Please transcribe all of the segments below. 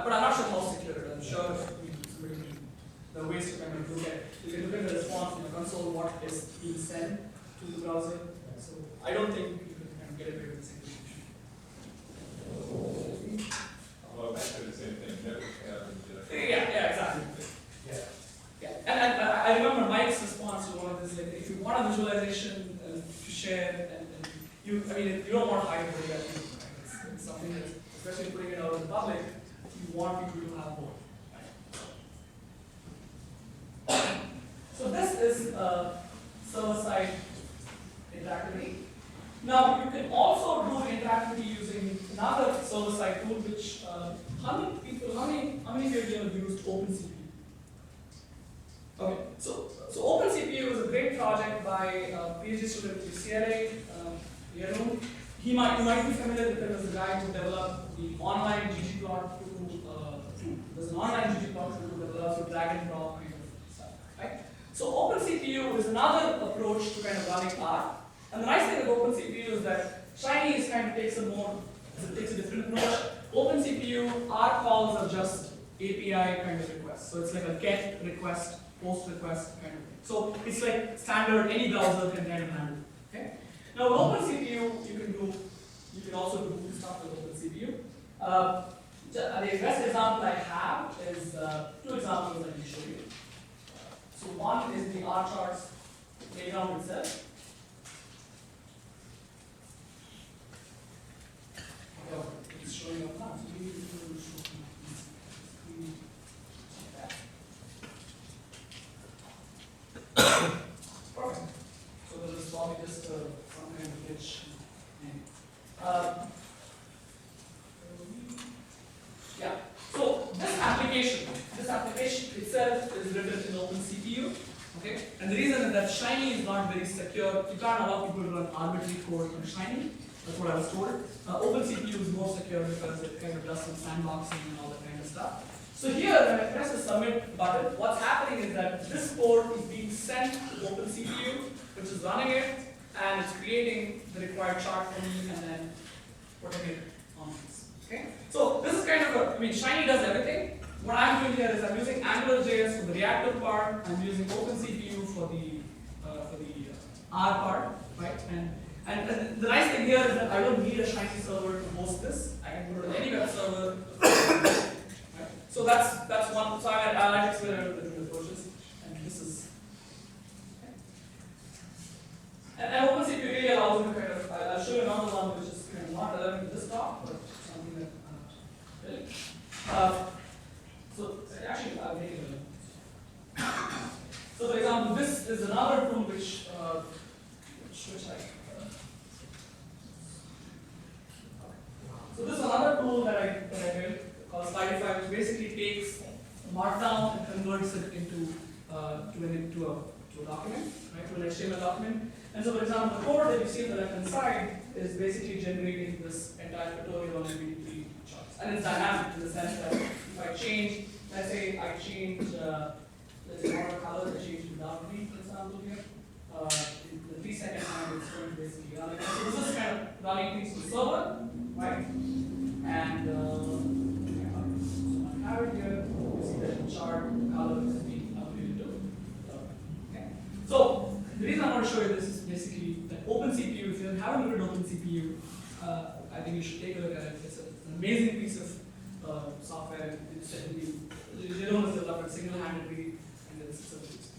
but I'm not sure how secure it is. I'm sure there are ways to kind of look at. You can look at the response in the console, what is being sent to the browser. So I don't think you can kind of get away with the same solution. Well, basically the same thing. Yeah, exactly. Yeah, and I remember Mike's response to one of this, like, if you want a visualization to share, and you don't want to hide the data, right? It's something that, especially putting it out in the public, you want people to have both. Right? So this is server-side interactivity. Now you can also do interactivity using another server-side tool, which how many of you have used OpenCPU? Okay, so OpenCPU is a great project by a PhD student at UCLA. You might be familiar with him as the guy who developed the online ggplot tool. There's an online ggplot tool that allows you drag and drop kind of stuff, right? So OpenCPU is another approach to kind of running R. And the nice thing with OpenCPU is that Shiny takes a different approach. OpenCPU, R calls are just API kind of requests. So it's like a get request, post request kind of thing. So it's like standard, any browser can kind of handle. Okay? Now with OpenCPU, you can also do stuff with OpenCPU. The best example I have is two examples that I can show you. So one is the rCharts playground itself. It's showing up now. So we need to show that. Perfect. So this is probably just some kind of glitch. Yeah. So this application itself is written in OpenCPU. Okay. And the reason is that Shiny is not very secure. You can't allow people to run arbitrary code on Shiny. That's what I was told. OpenCPU is more secure because it kind of does some sandboxing and all that kind of stuff. So here, when I press the submit button, what's happening is that this code is being sent to OpenCPU, which is running it, and it's creating the required chart for me, and then putting it on this. Okay? So this is kind of Shiny does everything. What I'm doing here is I'm using AngularJS for the reactive part. I'm using OpenCPU for the R part, right? And the nice thing here is that I don't need a Shiny server to host this. I can put it on any web server. Right? So that's one. So I like to explain the different approaches. And this is. Okay. And OpenCPU really allows you to kind of. I'll show you another one which is kind of not relevant to this talk, but something that really. So actually, I'll make it relevant. So for example, this is another tool which I. So this is another tool that I built called Slidify, which basically takes Markdown and converts it into a document, right? To an HTML document. And so, for example, the code that you see on the left-hand side is basically generating this entire tutorial on MVD charts, and it's dynamic in the sense that if I change, let's say I change, let's say water color, I change to dark green, for example here. In the 3 second time, it's going to basically run it. So this is kind of running things to the server, right? And so I have it here. You see that the chart color is being updated to. Okay. So the reason I want to show you this is basically that OpenCPU. If you haven't looked at OpenCPU, I think you should take a look at it. It's an amazing piece of software. They don't develop it single-handedly, and it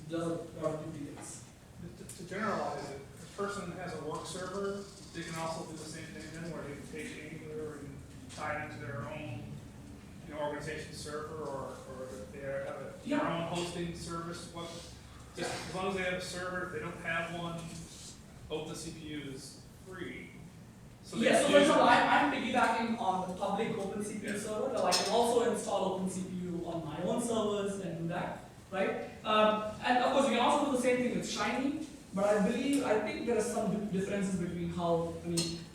does a lot of good things. To generalize it, if a person has a work server, they can also do the same thing then, where they can take Angular and tie it into their own organization server, or if they have their own hosting service. Just as long as they have a server, if they don't have one, OpenCPU is free. So So for example, I'm piggybacking on the public OpenCPU server. Now I can also install OpenCPU on my own servers and do that, right? And of course, you can also do the same thing with Shiny. But I think there are some differences between how,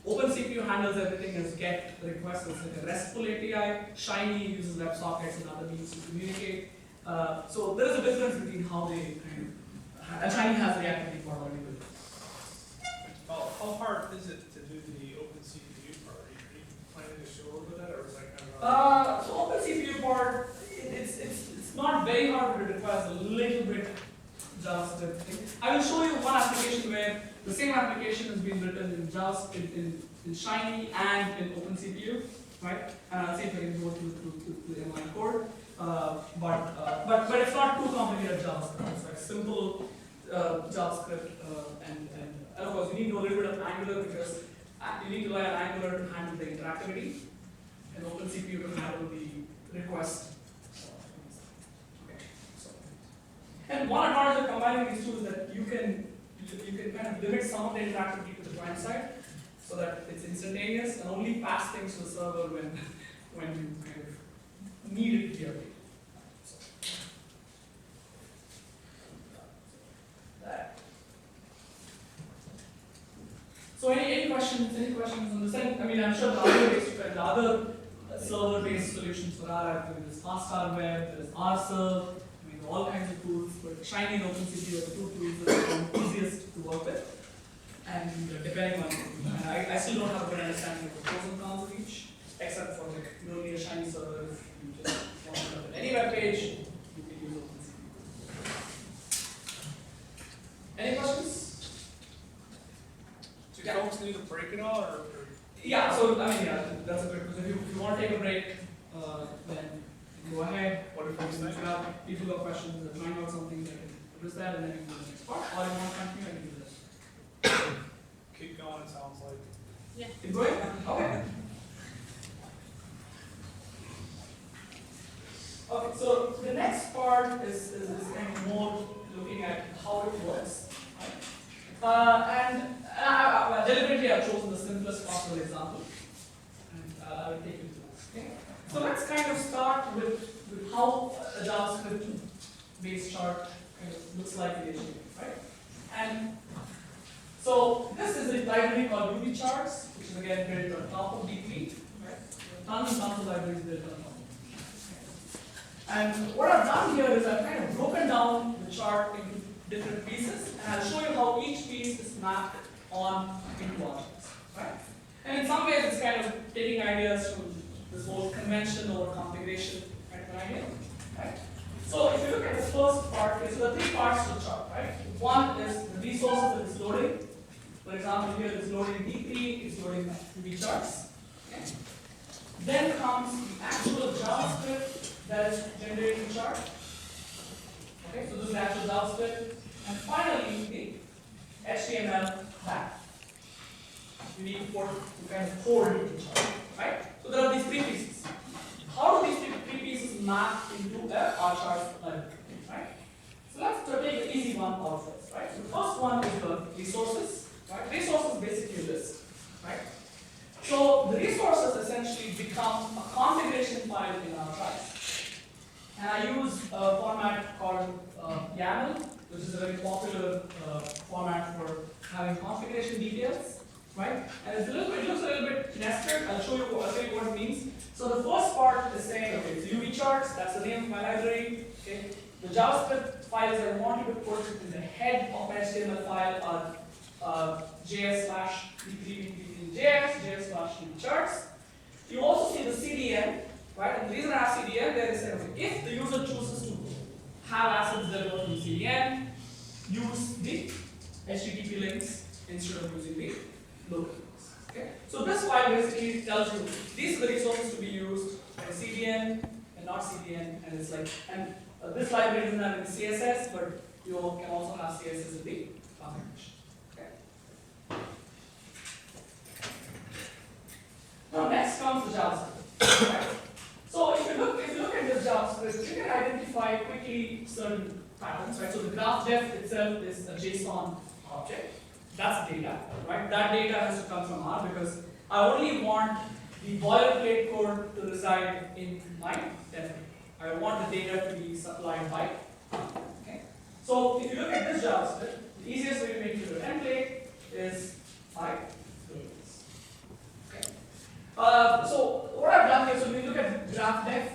OpenCPU handles everything as GET requests, it's like a RESTful API. Shiny uses WebSockets and other means to communicate. So there is a difference between how they kind of, and Shiny has the reactivity part already built. How hard is it to do the OpenCPU part? Are you planning to show a little bit of that, or is that kind of? So OpenCPU part, it's not very hard, but it requires a little bit JavaScript thing. I will show you one application where the same application has been written in JavaScript, in Shiny and in OpenCPU, right? And I'll see if I can go to the inline code. But it's not too complicated JavaScript. It's like simple JavaScript, and of course you need to know a little bit of Angular because you need to learn Angular to handle the interactivity, and OpenCPU to handle the request. Okay, so. And one advantage of combining these two is that you can kind of limit some of the interactivity to the client side, so that it's instantaneous and only pass things to the server when you kind of need it to be updated. So any questions on this? I mean, I'm sure the other server-based solutions for R, there's FastR Web, there's rServe, I mean, all kinds of tools, but Shiny and OpenCPU are the two tools that are easiest to work with. And depending on, and I still don't have a good understanding of the pros and cons of each, except for like, you don't need a Shiny server if you just want to look at any web page, you can use OpenCPU. Any questions? Do folks need to break it all, or? Yeah, so I mean, yeah, that's a good question. If you want to take a break, then go ahead. What if you got questions or find out something, that can address that, and then you can do the next part. Or you want to continue, I can do this. Keep going, it sounds like. Yeah. Keep going? Okay. Okay, so the next part is kind of more looking at how it works. Right? Deliberately I've chosen the simplest possible example, and I will take you through this. Okay? So let's kind of start with how a JavaScript-based chart kind of looks like in HTML, right? And so this is a library called rCharts, which is again built on top of D3, right? Tons and tons of libraries built on top. And what I've done here is I've kind of broken down the chart into different pieces, and I'll show you how each piece is mapped on into objects, right? And in some ways, it's kind of taking ideas from this whole convention over configuration kind of idea, right? So if you look at the first part, okay, so there are three parts to the chart, right? One is the resources that it's loading. For example, here it's loading D3, it's loading rCharts. Okay? Then comes the actual JavaScript that is generating the chart. Okay, so this is the actual JavaScript. And finally, the HTML tag. You need to kind of hold the chart, right? So there are these three pieces. How do these three pieces map into a rCharts library, right? So let's take the easy one out first, right? So the first one is the resources, right? Resources basically this, right? So the resources essentially become a configuration file in rCharts. And I use a format called YAML, which is a very popular format for having configuration details, right? And it looks a little bit nested. I'll tell you what it means. So the first part is saying, okay, it's rCharts, that's the name of my library. Okay, the JavaScript files I want you to put in the head of my HTML file are js/v3v3.js, js/rCharts. You also see the CDN, right? And the reason I have CDN there is that if the user chooses to have assets delivered from CDN, use the HTTP links instead of using the local links. Okay? So this file basically tells you these are the resources to be used by CDN and not CDN, and it's like, and this library doesn't have any CSS, but you can also have CSS in the configuration. Okay? Now next comes the JavaScript. Right? So if you look at this JavaScript, you can identify quickly certain patterns, right? So the graph def itself is a JSON object. That's data, right? That data has to come from R because I only want the boilerplate code to reside in my template. I want the data to be supplied by R. Okay? So if you look at this JavaScript, the easiest way to make it a template is by doing this. Okay? So what I've done here, so when you look at graph def,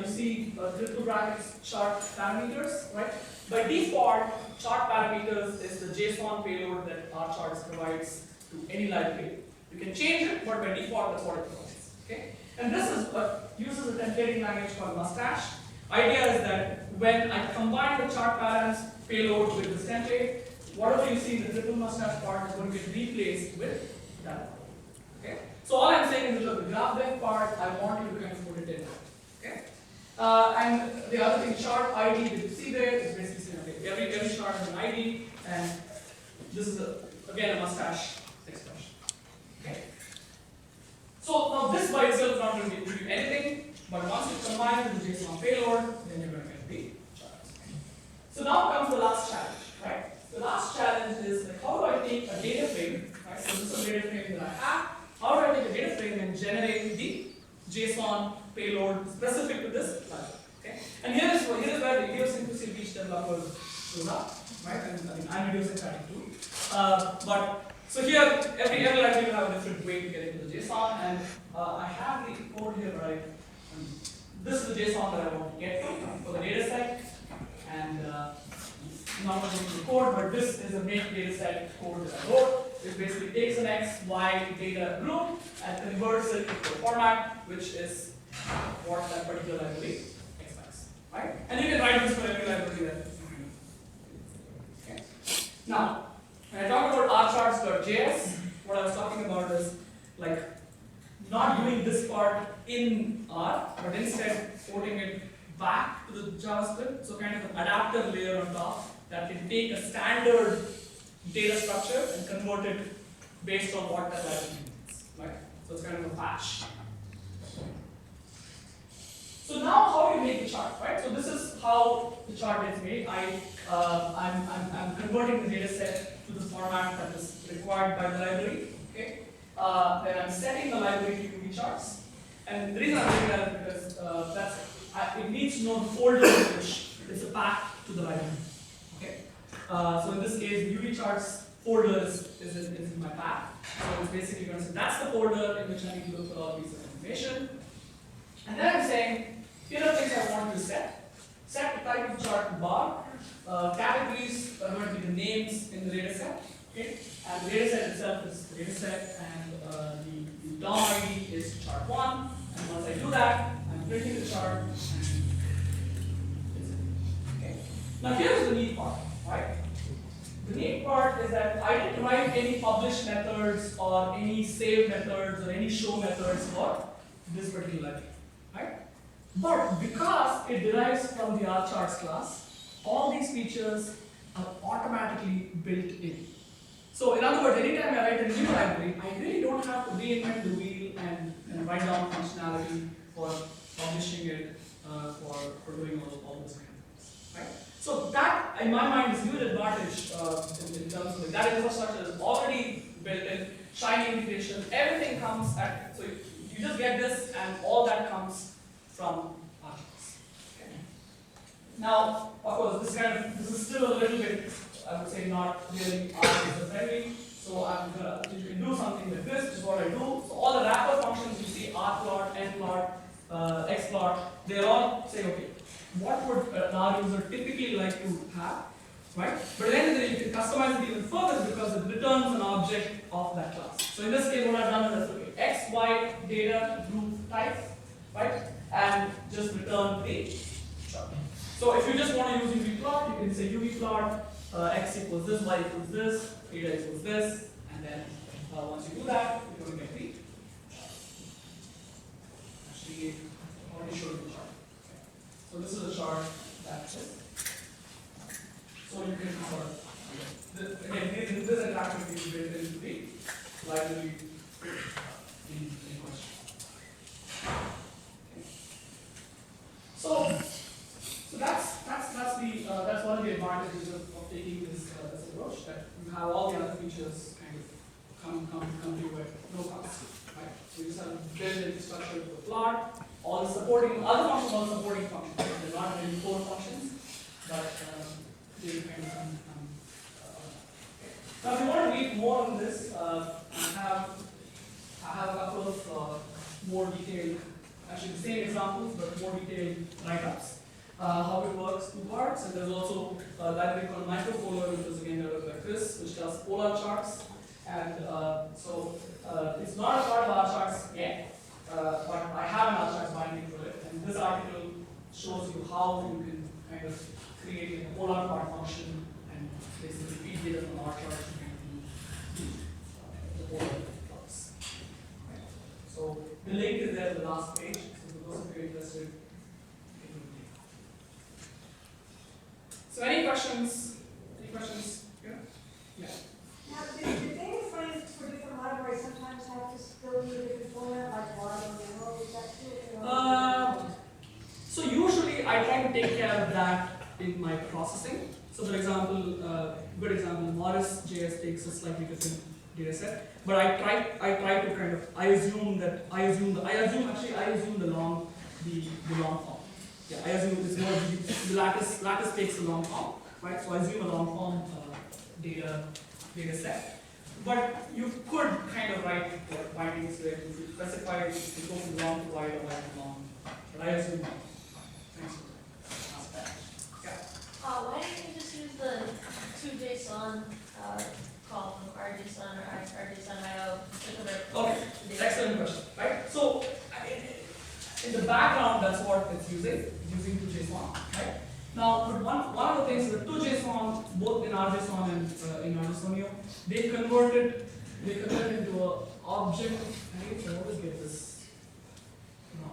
you see triple brackets chart parameters, right? By default, chart parameters is the JSON payload that rCharts provides to any library. You can change it, but by default, that's what it provides. Okay? And this is what uses a templating language called Mustache. Idea is that when I combine the chart balance payload with this template, whatever you see in the triple mustache part is going to get replaced with that part. Okay? So all I'm saying is, look, the graph dev part, I want you to kind of put it in. Okay? And the other thing, chart ID that you see there is basically saying, okay, every chart has an ID, and this is again a mustache expression. Okay? So now this by itself is not going to give you anything, but once you combine it with the JSON payload, then you're going to get the charts. So now comes the last challenge, right? The last challenge is like, how do I take a data frame, right? So this is a data frame that I have. How do I take a data frame and generate the JSON payload specific to this library? Okay? And here is where the idiosyncrasy of each developer shows up, right? And I mean, I'm idiosyncratic too. But so here, every library will have a different way to get into the JSON, and I have the code here, right? This is the JSON that I want to get for the data set, and not going to the code, but this is a make data set code that I wrote. It basically takes an X, Y data group and converts it into a format, which is what that particular library expects, right? And you can write this for every library that is. Okay. Now, when I talk about rCharts.js, what I was talking about is like not doing this part in R, but instead porting it back to the JavaScript. So kind of an adaptive layer on top that can take a standard data structure and convert it based on what that library needs, right? So it's kind of a patch. So now how do you make the chart, right? So this is how the chart gets made. I'm converting the data set to the format that is required by the library. Okay. Then I'm setting the library to rCharts. And the reason I'm doing that is because it needs to know the folder which is a path to the library. Okay. So in this case, the rCharts folder is in my path. So it's basically going to say that's the folder in which I need to look for all pieces of information. And then I'm saying, here are things I want to set. Set the type of chart to bar. Categories are going to be the names in the data set. Okay? And the data set itself is the data set, and the DOM ID is chart1. And once I do that, I'm printing the chart. Okay? Now here's the neat part, right? The neat part is that I didn't write any publish methods or any save methods or any show methods for this particular library, right? But because it derives from the rCharts class, all these features are automatically built in. So in other words, anytime I write a new library, I really don't have to reinvent the wheel and write down functionality for publishing it, for doing all those kind of things, right? So that, in my mind, is a huge advantage in terms of that infrastructure is already built in, shiny integration, everything comes at, so you just get this and all that comes from rCharts. Okay. Now, of course, this is still a little bit, I would say, not really rCharts friendly. So you can do something like this, which is what I do. So all the wrapper functions you see, rplot, nplot, xplot, they're all say, okay, what would an R user typically like to have, right? But then you can customize it even further because it returns an object of that class. So in this case, what I've done is, okay, x, y data group type, right? And just return the chart. So if you just want to use UVplot, you can say UVplot, x equals this, y equals this, data equals this, and then once you do that, you're going to get the chart. Actually, I already showed you the chart. So this is a chart that's it. So you can again, this interactivity is built into the library in question. Okay. So that's one of the advantages of taking this approach, that you have all the other features kind of come to you at no cost. Right? So you just have to build the infrastructure to the plot. All the supporting, other functions, all the supporting functions. They're not really core functions, but they kind of come. Now, if you want to read more on this, I have a couple of more detailed, actually the same examples, but more detailed write-ups. How it works, two parts, and there's also a library called Micropolar, which is again developed by Chris, which does polar charts. And so it's not a part of rCharts yet. but I have an rCharts binding for it, and this article shows you how you can kind of create a polar part function and basically feed data from rCharts to the polar plots. Right. So the link is there at the last page, so for those of you interested, you can read it. So any questions? Any questions? Yeah? Yeah. Now, the data frames for different libraries sometimes have to still use a different format, like water or mineral, is that true? So usually I try to take care of that in my processing. So for example, good example, Morris.js takes a slightly different data set, but I try to kind of, I assume the long form. Yeah, I assume it's more, the lattice takes a long form, right? So I assume a long form data set. But you could kind of write bindings where you specify if you go from long to wide or wide to long. But I assume no. Thanks for that. Yeah. Why don't you just use the toJSON column, rJSON or rJSON.io to convert? Okay, excellent question. Right? So in the background, that's what it's using toJSON. Right? Now, but one of the things with toJSON, both in rJSON and in rJSONio, they converted into an object. I always get this. No,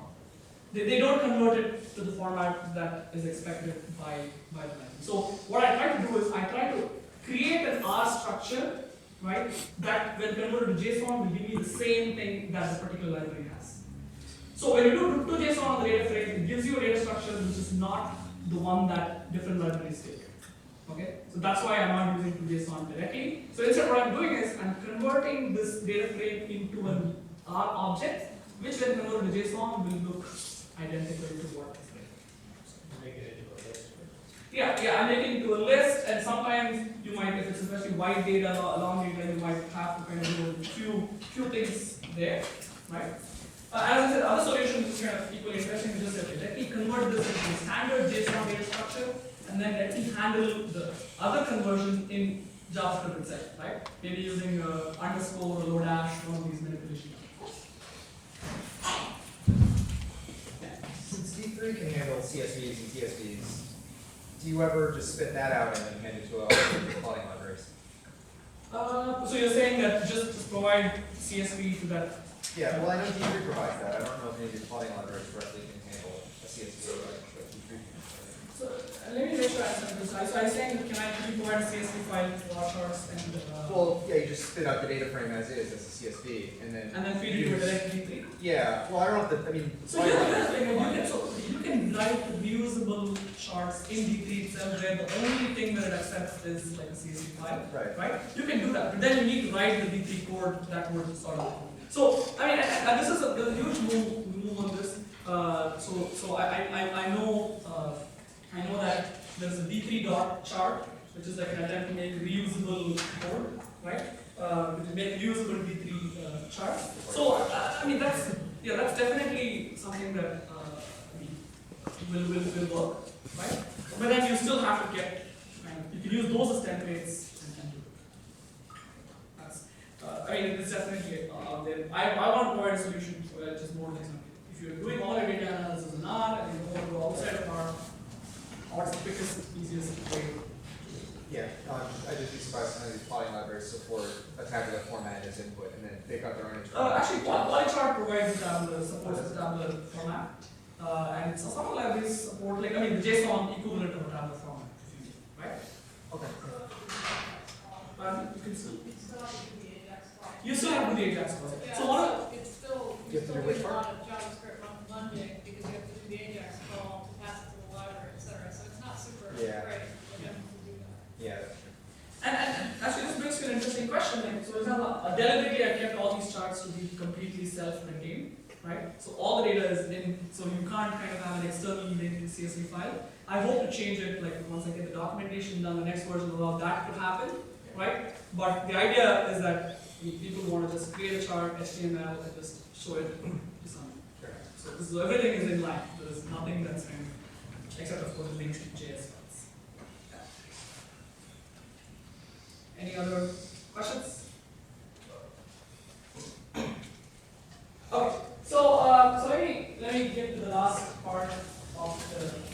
they don't convert it to the format that is expected by the library. So what I try to do is I try to create an R structure, right? That when converted to JSON will give me the same thing that the particular library has. So when you do toJSON on the data frame, it gives you a data structure which is not the one that different libraries take. Okay, so that's why I'm not using toJSON directly. So instead, what I'm doing is I'm converting this data frame into an R object, which when converted to JSON will look identical to what is there. Make it into a list. Yeah, I'm making it to a list, and sometimes you might, if it's especially wide data, long data, you might have to kind of do a few things there, right? As I said, other solutions is kind of equally interesting. We just said, let me convert this into a standard JSON data structure, and then let me handle the other conversion in JavaScript itself, right? Maybe using underscore or Lodash, one of these manipulation. Since D3 can handle CSVs and TSVs, do you ever just spit that out and then hand it to plotting libraries? So you're saying that just provide CSV to that? Yeah, well I know D3 provides that. I don't know if any of your plotting libraries directly can handle a CSV, but D3 can. So let me make sure I understand this. So I'm saying, can I provide a CSV file to rCharts and Well, yeah, you just spit out the data frame as is, as a CSV, and then feed it to a direct D3? Yeah, well I don't know if I mean So you can write reusable charts in D3 itself where the only thing that it accepts is like a CSV file. Right? You can do that, but then you need to write the D3 code that would sort of. So I mean, and this is there's a huge move on this. So I know that there's a D3 dot chart, which is like an attempt to make reusable code, right? To make reusable D3 charts. So I mean that's definitely something that will work, right? But then you still have to get you can use those as templates and do it. That's I mean it's definitely out there. I want to provide a solution for just more things. If you're doing all your data analysis in R and you want to go outside of R, what's the quickest, easiest way? yeah, I'd just be surprised some of these plotting libraries support a tabular format as input, and then they've got their own internal. Actually, rCharts provides supports the tabular format, and so some libraries support, like, I mean, the JSON equivalent of a tabular format, right? Okay. You can still, You still have to do the Ajax file. you still have to do the Ajax file. Yeah, So what? it's still, You you have to still do need which a part? lot of JavaScript lunging because you have to do the Ajax call to pass it to the library, et cetera. So it's not super Yeah. great for them to do that. Yeah, that's true. And actually, this brings me an interesting question. Like, so, for example, deliberately I kept all these charts to be completely self-contained, right? So all the data is in, so you can't kind of have an externally linked CSV file. I hope to change it, like once I get the documentation done, the next version will allow that to happen, right? But the idea is that people want to just create a chart, HTML, and just show it to someone. Sure. So this is, everything is in line. There is nothing that's kind of, except of course links to JS files. Any other questions? Okay, so of the